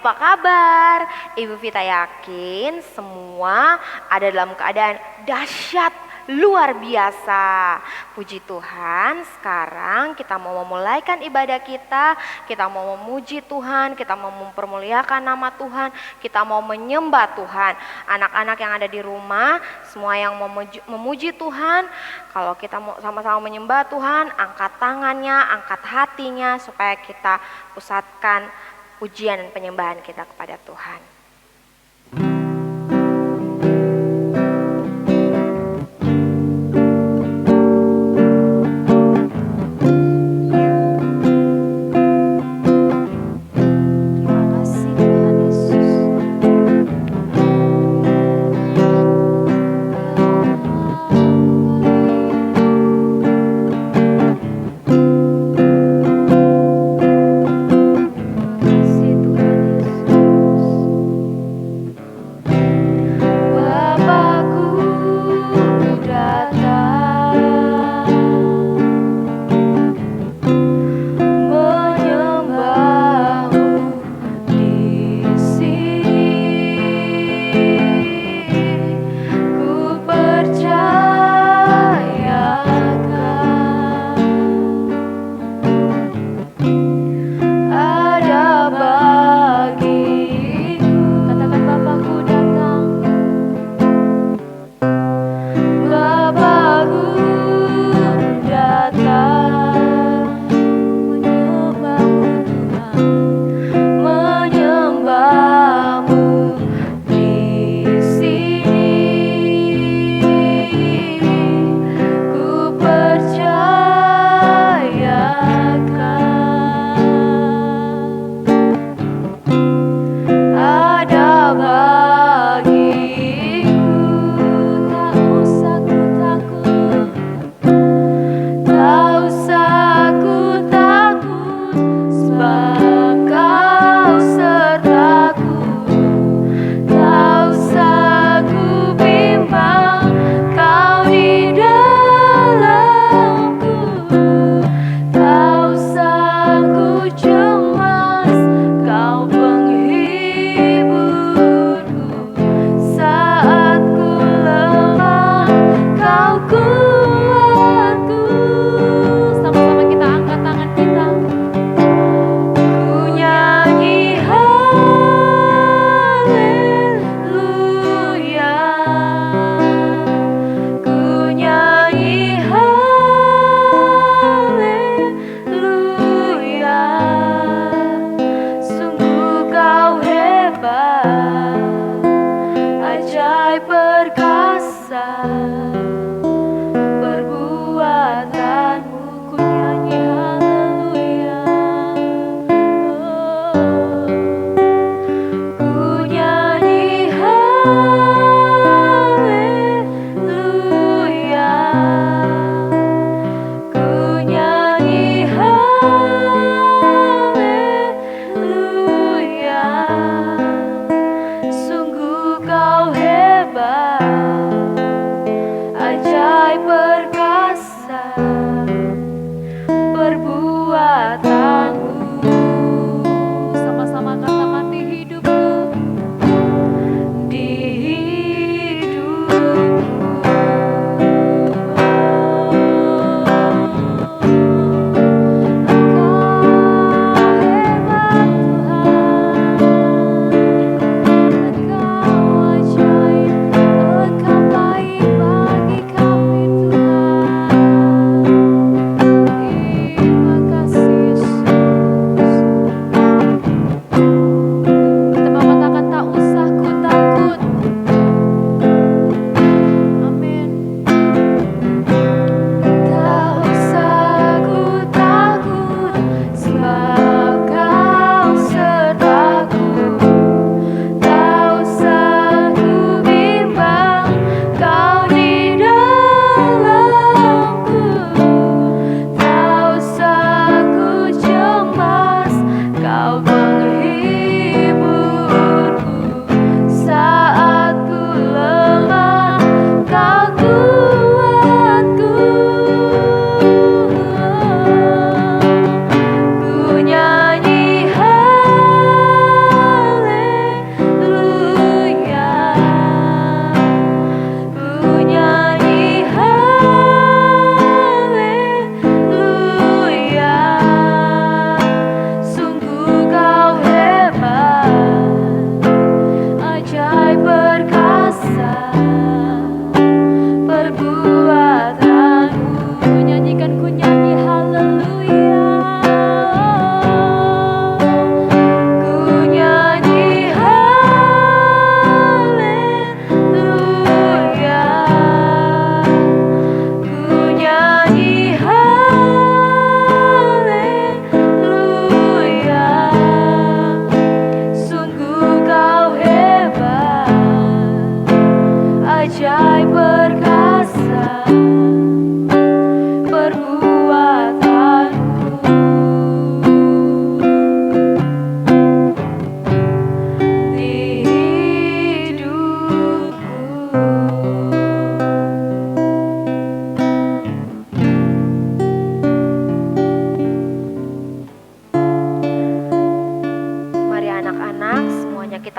Apa kabar? Ibu Vita yakin semua ada dalam keadaan dahsyat, luar biasa. Puji Tuhan, sekarang kita mau memulaikan ibadah kita mau memuji Tuhan, kita mau mempermuliakan nama Tuhan, kita mau menyembah Tuhan. Anak-anak yang ada di rumah, semua yang memuji Tuhan, kalau kita mau sama-sama menyembah Tuhan, angkat tangannya, angkat hatinya supaya kita pusatkan pujian dan penyembahan kita kepada Tuhan.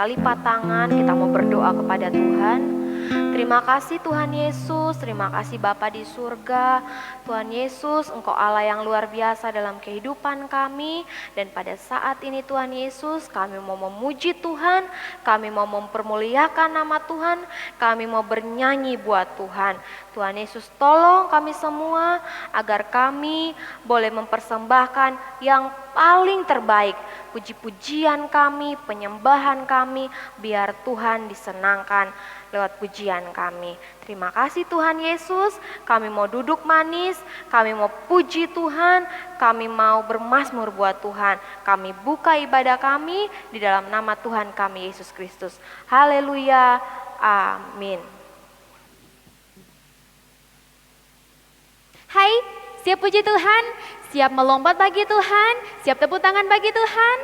kita lipat tangan, kita mau berdoa kepada Tuhan. Terima kasih Tuhan Yesus, terima kasih Bapa di surga. Tuhan Yesus, Engkau Allah yang luar biasa dalam kehidupan kami. Dan pada saat ini Tuhan Yesus, kami mau memuji Tuhan, kami mau mempermuliakan nama Tuhan, kami mau bernyanyi buat Tuhan. Tuhan Yesus, tolong kami semua agar kami boleh mempersembahkan yang paling terbaik. Puji-pujian kami, penyembahan kami, biar Tuhan disenangkan lewat pujian kami. Terima kasih Tuhan Yesus, kami mau duduk manis, kami mau puji Tuhan, kami mau bermazmur buat Tuhan. Kami buka ibadah kami di dalam nama Tuhan kami Yesus Kristus. Haleluya, amin. Hai, siap puji Tuhan? Siap melompat bagi Tuhan? Siap tepuk tangan bagi Tuhan?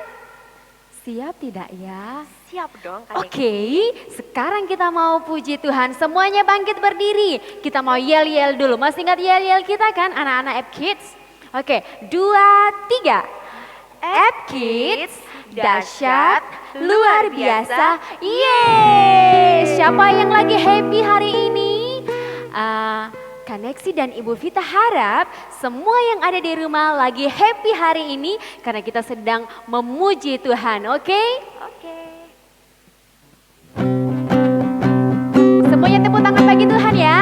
Siap tidak ya? Siap dong. Oke, sekarang kita mau puji Tuhan. Semuanya bangkit berdiri. Kita mau yel-yel dulu. Masih ingat yel-yel kita kan anak-anak App Kids? Oke, 2, 3. App Kids, dahsyat, luar biasa. Yeay! Siapa yang lagi happy hari ini? Kaneksi dan Ibu Vita harap semua yang ada di rumah lagi happy hari ini karena kita sedang memuji Tuhan, oke? Oke. Semuanya tepuk tangan bagi Tuhan ya.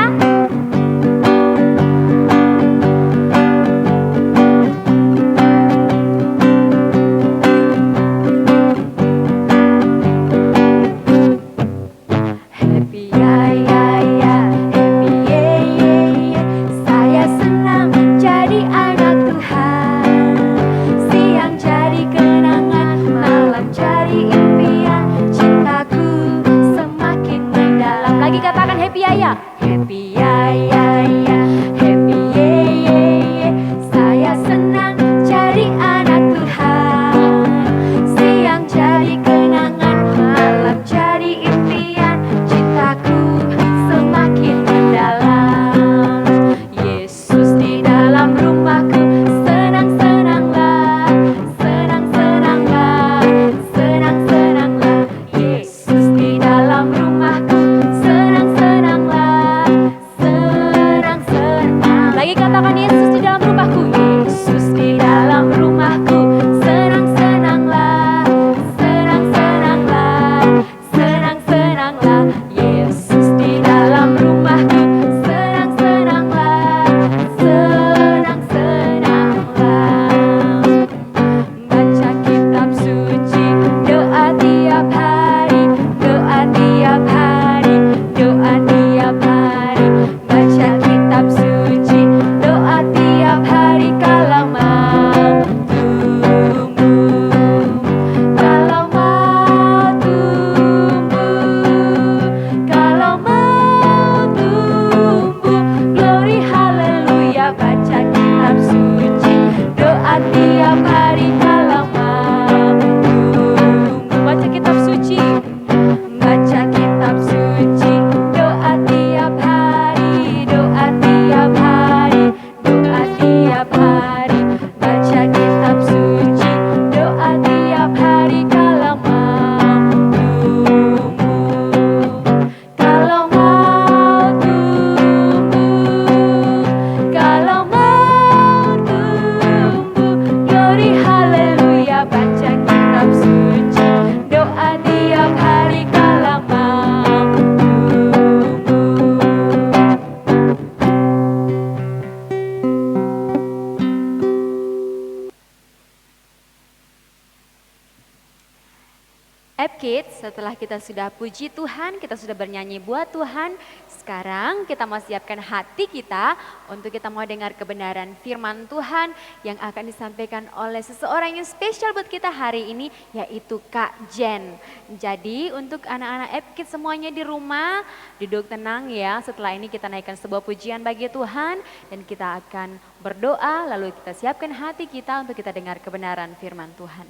Setelah kita sudah puji Tuhan, kita sudah bernyanyi buat Tuhan, sekarang kita mau siapkan hati kita untuk kita mau dengar kebenaran firman Tuhan yang akan disampaikan oleh seseorang yang spesial buat kita hari ini, yaitu Kak Jen. Jadi untuk anak-anak Epkid semuanya di rumah, duduk tenang ya. Setelah ini kita naikkan sebuah pujian bagi Tuhan dan kita akan berdoa, lalu kita siapkan hati kita untuk kita dengar kebenaran firman Tuhan.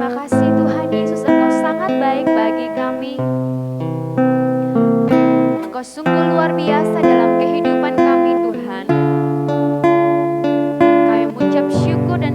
Terima kasih Tuhan Yesus, Engkau sangat baik bagi kami. Engkau sungguh luar biasa dalam kehidupan kami Tuhan. Kami mengucap syukur dan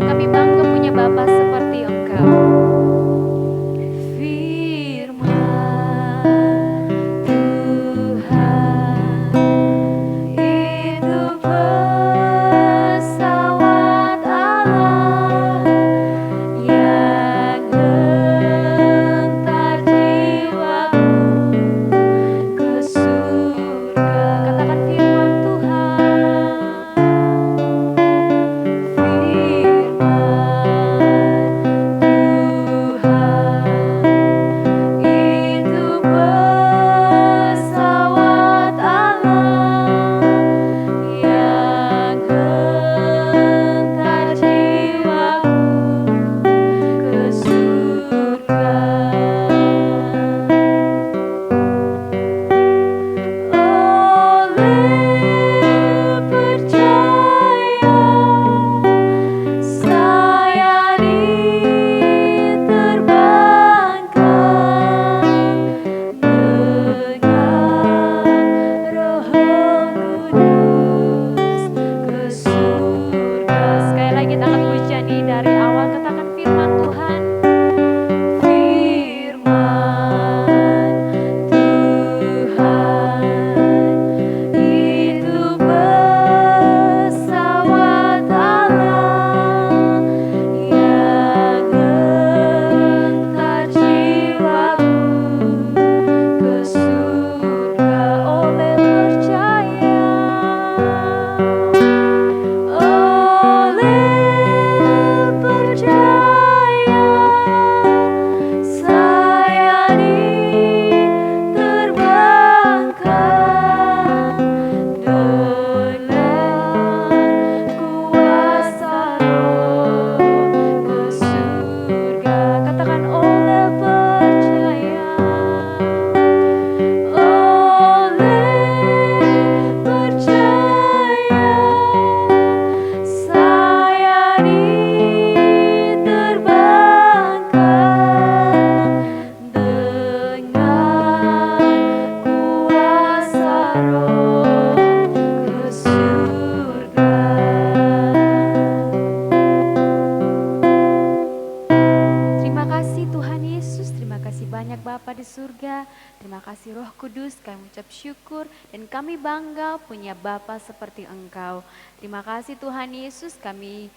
surga. Terima kasih Roh Kudus, kami ucap syukur dan kami bangga punya Bapa seperti Engkau. Terima kasih Tuhan Yesus, kami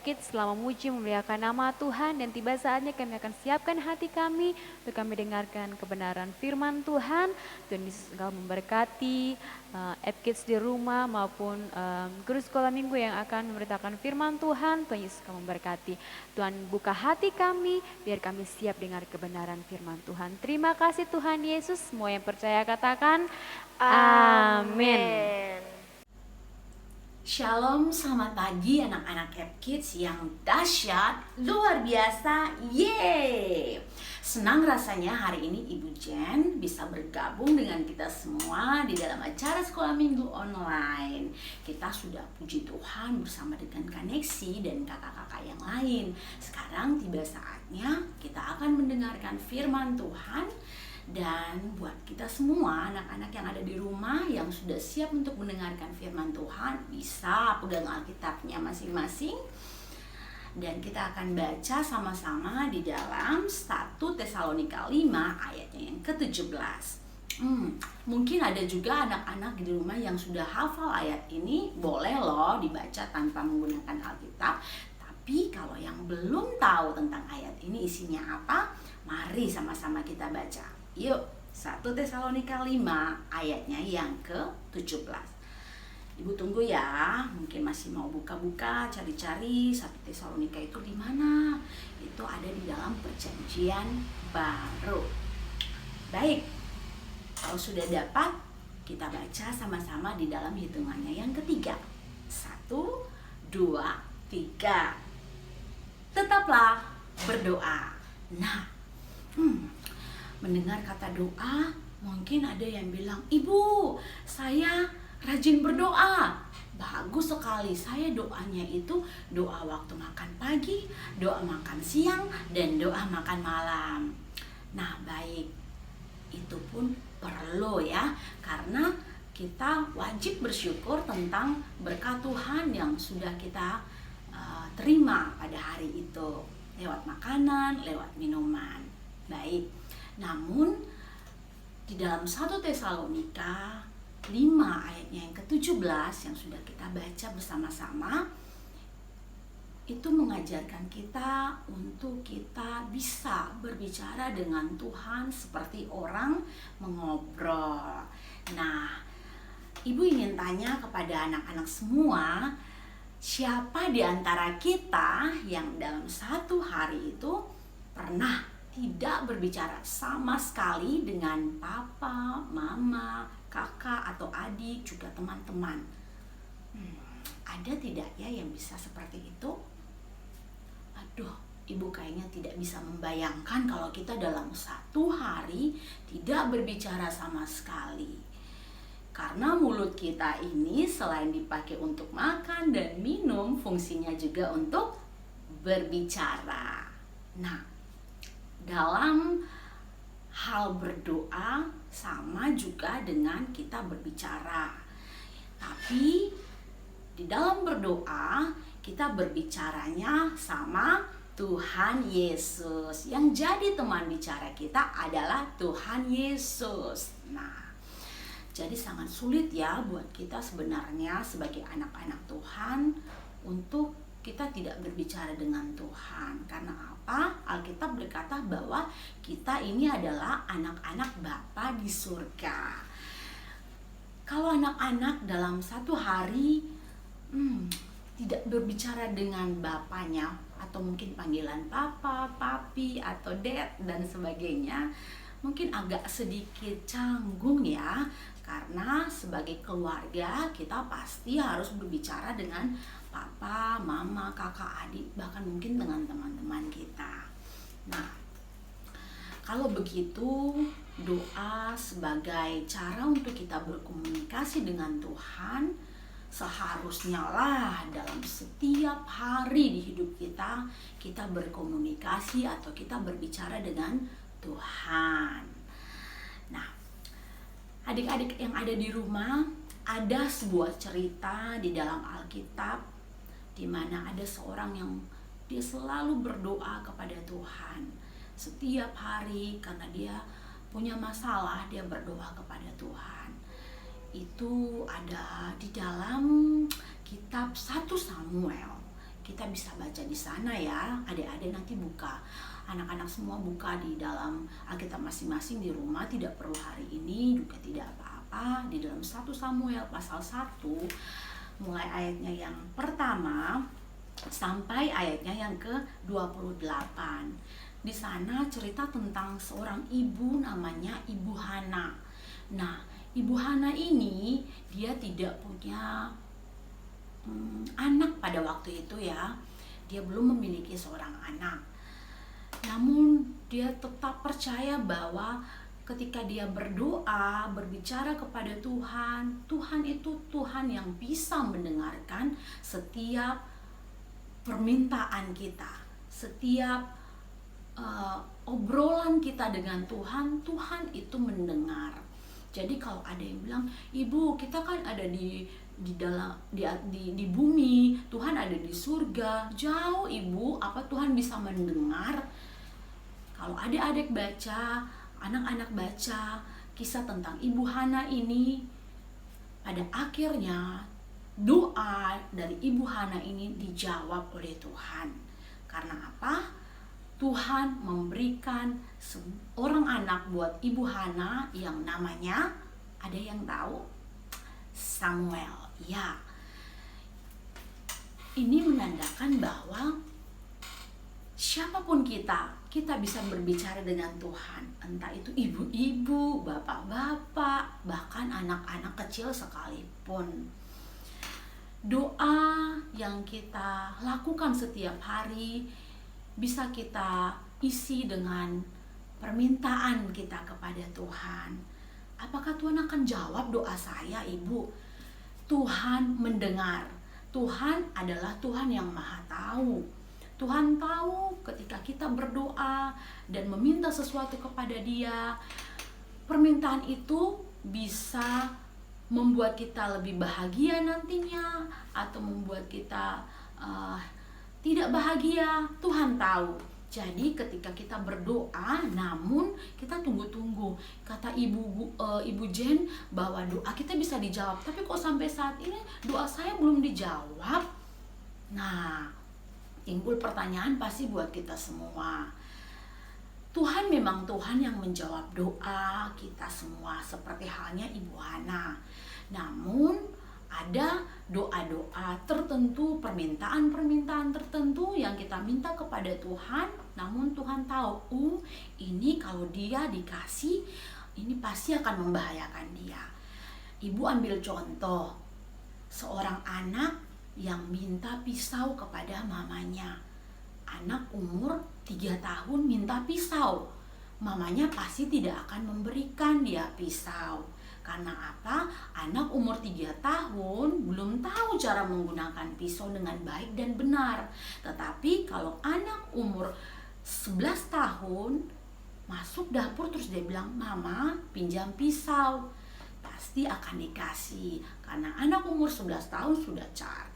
Kids selama memuji memuliakan nama Tuhan, dan tiba saatnya kami akan siapkan hati kami untuk kami dengarkan kebenaran firman Tuhan. Tuhan Yesus Engkau memberkati Kids di rumah maupun guru sekolah minggu yang akan memberitakan firman Tuhan. Tuhan Yesus Engkau memberkati. Tuhan buka hati kami biar kami siap dengar kebenaran firman Tuhan. Terima kasih Tuhan Yesus. Semua yang percaya katakan amin. Shalom, selamat pagi anak-anak Cap Kids yang dahsyat, luar biasa, yeay! Senang rasanya hari ini Ibu Jen bisa bergabung dengan kita semua di dalam acara sekolah minggu online. Kita sudah puji Tuhan bersama dengan Kaneksi dan kakak-kakak yang lain. Sekarang tiba saatnya kita akan mendengarkan firman Tuhan. Dan buat kita semua anak-anak yang ada di rumah yang sudah siap untuk mendengarkan firman Tuhan, bisa pegang Alkitabnya masing-masing. Dan kita akan baca sama-sama di dalam 1 Tesalonika 5 ayatnya yang ke-17. Mungkin ada juga anak-anak di rumah yang sudah hafal ayat ini, boleh loh dibaca tanpa menggunakan Alkitab. Tapi kalau yang belum tahu tentang ayat ini isinya apa, mari sama-sama kita baca. Yuk, 1 Tesalonika 5 ayatnya yang ke-17. Ibu tunggu ya, mungkin masih mau buka-buka, cari-cari 1 Tesalonika itu di mana? Itu ada di dalam Perjanjian Baru. Baik, kalau sudah dapat, kita baca sama-sama di dalam hitungannya yang ketiga. 1, 2, 3. Tetaplah berdoa. Nah, mendengar kata doa, mungkin ada yang bilang, "Ibu, saya rajin berdoa." Bagus sekali, saya doanya itu doa waktu makan pagi, doa makan siang, dan doa makan malam. Nah, baik, itu pun perlu ya, karena kita wajib bersyukur tentang berkat Tuhan yang sudah kita terima pada hari itu, lewat makanan, lewat minuman. Baik. Namun di dalam 1 Tesalonika 5 ayatnya yang ke-17 yang sudah kita baca bersama-sama, itu mengajarkan kita untuk kita bisa berbicara dengan Tuhan seperti orang mengobrol. Nah, Ibu ingin tanya kepada anak-anak semua, siapa di antara kita yang dalam satu hari itu pernah tidak berbicara sama sekali dengan papa, mama, kakak, atau adik, juga teman-teman? Ada tidak ya yang bisa seperti itu? Aduh, Ibu kayaknya tidak bisa membayangkan kalau kita dalam satu hari tidak berbicara sama sekali. Karena mulut kita ini selain dipakai untuk makan dan minum, fungsinya juga untuk berbicara. Nah, dalam hal berdoa sama juga dengan kita berbicara. Tapi di dalam berdoa kita berbicaranya sama Tuhan Yesus. Yang jadi teman bicara kita adalah Tuhan Yesus. Nah, jadi sangat sulit ya buat kita sebenarnya sebagai anak-anak Tuhan untuk kita tidak berbicara dengan Tuhan. Karena apa? Alkitab berkata bahwa kita ini adalah anak-anak Bapa di surga. Kalau anak-anak dalam satu hari tidak berbicara dengan bapaknya, atau mungkin panggilan papa, papi, atau dad dan sebagainya, mungkin agak sedikit canggung ya. Karena sebagai keluarga kita pasti harus berbicara dengan papa, mama, kakak, adik, bahkan mungkin dengan teman-teman kita. Nah, kalau begitu, doa sebagai cara untuk kita berkomunikasi dengan Tuhan seharusnya lah dalam setiap hari di hidup kita, kita berkomunikasi atau kita berbicara dengan Tuhan. Nah, adik-adik yang ada di rumah, ada sebuah cerita di dalam Alkitab di mana ada seorang yang dia selalu berdoa kepada Tuhan setiap hari karena dia punya masalah, dia berdoa kepada Tuhan. Itu ada di dalam kitab 1 Samuel. Kita bisa baca di sana ya. Adik-adik nanti buka. Anak-anak semua buka di dalam Alkitab masing-masing di rumah, tidak perlu hari ini juga tidak apa-apa. Di dalam 1 Samuel pasal 1 mulai ayatnya yang pertama sampai ayatnya yang ke-28. Di sana cerita tentang seorang ibu namanya Ibu Hana. Nah, Ibu Hana ini dia tidak punya anak pada waktu itu ya. Dia belum memiliki seorang anak. Namun dia tetap percaya bahwa ketika dia berdoa, berbicara kepada Tuhan, Tuhan itu Tuhan yang bisa mendengarkan setiap permintaan kita, setiap obrolan kita dengan Tuhan, Tuhan itu mendengar. Jadi kalau ada yang bilang, "Ibu, kita kan ada di dalam di bumi, Tuhan ada di surga." Jauh Ibu, apa Tuhan bisa mendengar? Kalau adik-adik baca, anak-anak baca kisah tentang Ibu Hana ini, pada akhirnya doa dari Ibu Hana ini dijawab oleh Tuhan. Karena apa? Tuhan memberikan seorang anak buat Ibu Hana yang namanya, ada yang tahu? Samuel. Ya. Ini menandakan bahwa siapapun kita bisa berbicara dengan Tuhan. Entah itu ibu-ibu, bapak-bapak, bahkan anak-anak kecil sekalipun. Doa yang kita lakukan setiap hari bisa kita isi dengan permintaan kita kepada Tuhan. Apakah Tuhan akan jawab doa saya, Ibu? Tuhan mendengar. Tuhan adalah Tuhan yang Maha Tahu. Tuhan tahu ketika kita berdoa dan meminta sesuatu kepada Dia, permintaan itu bisa membuat kita lebih bahagia nantinya atau membuat kita tidak bahagia. Tuhan tahu. Jadi ketika kita berdoa, namun kita tunggu-tunggu. Kata Ibu Jen bahwa doa kita bisa dijawab. Tapi kok sampai saat ini doa saya belum dijawab? Nah, timbul pertanyaan pasti buat kita semua. Tuhan memang Tuhan yang menjawab doa kita semua, seperti halnya Ibu Hana. Namun ada doa-doa tertentu, permintaan-permintaan tertentu yang kita minta kepada Tuhan, namun Tuhan tahu, ini kalau dia dikasih, ini pasti akan membahayakan dia. Ibu ambil contoh, seorang anak yang minta pisau kepada mamanya. Anak umur 3 tahun minta pisau. Mamanya pasti tidak akan memberikan dia pisau. Karena apa? Anak umur 3 tahun belum tahu cara menggunakan pisau dengan baik dan benar. Tetapi kalau anak umur 11 tahun masuk dapur terus dia bilang, "Mama, pinjam pisau." Pasti akan dikasih. Karena anak umur 11 tahun sudah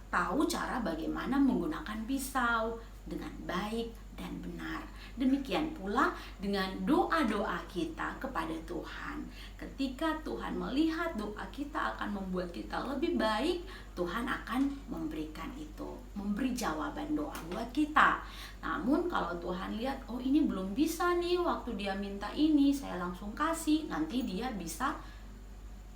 tahu cara bagaimana menggunakan pisau dengan baik dan benar. Demikian pula dengan doa-doa kita kepada Tuhan. Ketika Tuhan melihat doa kita akan membuat kita lebih baik, Tuhan akan memberikan itu, memberi jawaban doa buat kita. Namun kalau Tuhan lihat, oh ini belum bisa nih, waktu dia minta ini saya langsung kasih, nanti dia bisa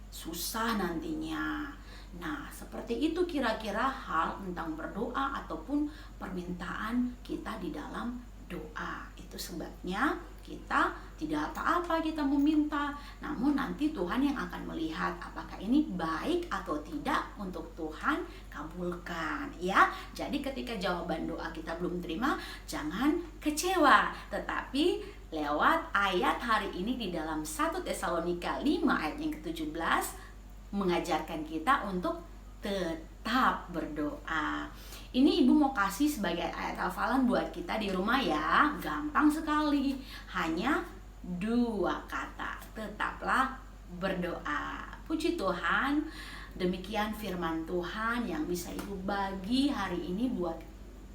susah nantinya. Nah, seperti itu kira-kira hal tentang berdoa ataupun permintaan kita di dalam doa. Itu sebabnya kita tidak apa-apa kita meminta, namun nanti Tuhan yang akan melihat apakah ini baik atau tidak untuk Tuhan kabulkan, ya. Jadi ketika jawaban doa kita belum terima, jangan kecewa, tetapi lewat ayat hari ini di dalam 1 Tesalonika 5 ayat yang ke-17 mengajarkan kita untuk tetap berdoa. Ini ibu mau kasih sebagai ayat hafalan buat kita di rumah ya. Gampang sekali. Hanya 2 kata. Tetaplah berdoa. Puji Tuhan. Demikian firman Tuhan yang bisa ibu bagi hari ini buat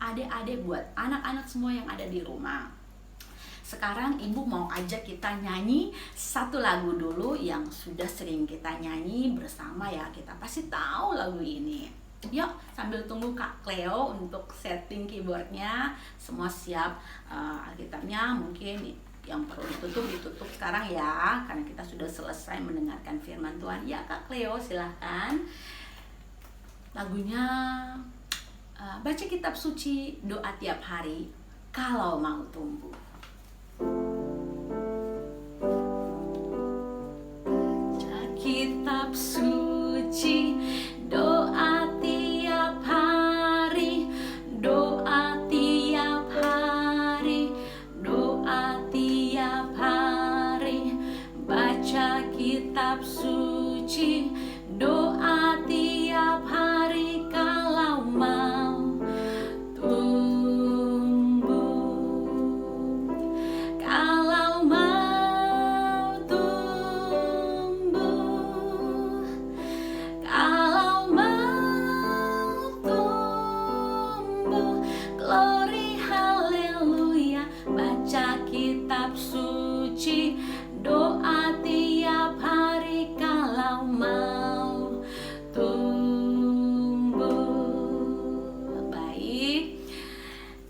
adik-adik, buat anak-anak semua yang ada di rumah. Sekarang ibu mau ajak kita nyanyi satu lagu dulu yang sudah sering kita nyanyi bersama ya. Kita pasti tahu lagu ini. Yuk sambil tunggu Kak Cleo untuk setting keyboardnya. Semua siap, Alkitabnya mungkin yang perlu ditutup sekarang ya, karena kita sudah selesai mendengarkan firman Tuhan. Ya Kak Cleo silahkan. Lagunya baca kitab suci, doa tiap hari kalau mau tumbuh. Baca kitab suci, doa tiap hari, doa tiap hari, doa tiap hari. Baca kitab suci, doa tiap hari kalau mau tumbuh. Kalau mau tumbuh, kalau mau tumbuh, glory haleluya. Baca kitab suci, doa tiap hari kalau mau tumbuh. Baik,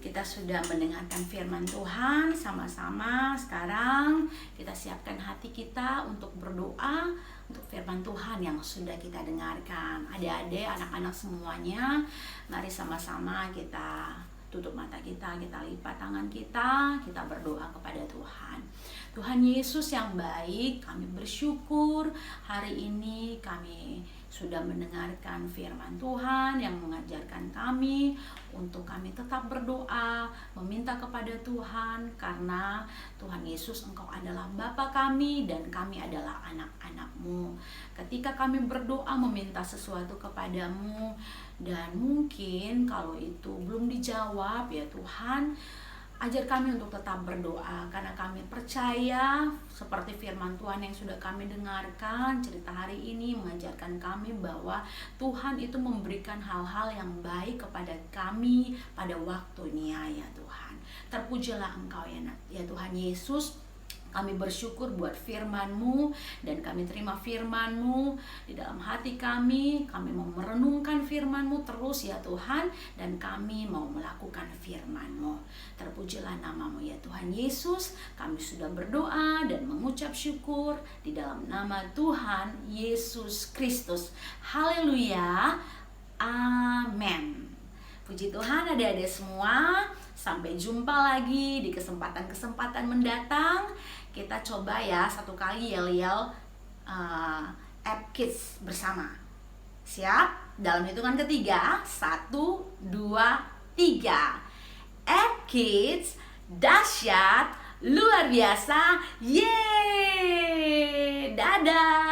kita sudah mendengarkan firman Tuhan sama-sama. Sekarang kita siapkan hati kita untuk berdoa untuk firman Tuhan yang sudah kita dengarkan. Adik-adik, anak-anak semuanya, mari sama-sama kita tutup mata kita lipat tangan kita berdoa kepada Tuhan. Tuhan Yesus yang baik, kami bersyukur hari ini kami sudah mendengarkan firman Tuhan yang mengajarkan kami untuk kami tetap berdoa, meminta kepada Tuhan, karena Tuhan Yesus Engkau adalah Bapa kami dan kami adalah anak-anak-Mu. Ketika kami berdoa meminta sesuatu kepadamu dan mungkin kalau itu belum dijawab ya Tuhan, ajar kami untuk tetap berdoa, karena kami percaya seperti firman Tuhan yang sudah kami dengarkan, cerita hari ini mengajarkan kami bahwa Tuhan itu memberikan hal-hal yang baik kepada kami pada waktunya ya Tuhan. Terpujilah Engkau ya Tuhan Yesus. Kami bersyukur buat firman-Mu dan kami terima firman-Mu di dalam hati kami. Kami mau merenungkan firman-Mu terus ya Tuhan, dan kami mau melakukan firman-Mu. Terpujilah nama-Mu ya Tuhan Yesus. Kami sudah berdoa dan mengucap syukur di dalam nama Tuhan Yesus Kristus. Haleluya. Amin. Puji Tuhan adik-adik semua. Sampai jumpa lagi di kesempatan-kesempatan mendatang. Kita coba ya satu kali yel-yel app Kids bersama. Siap? Dalam hitungan ketiga, 1, 2, 3. App Kids dahsyat luar biasa. Yeay! Dadah!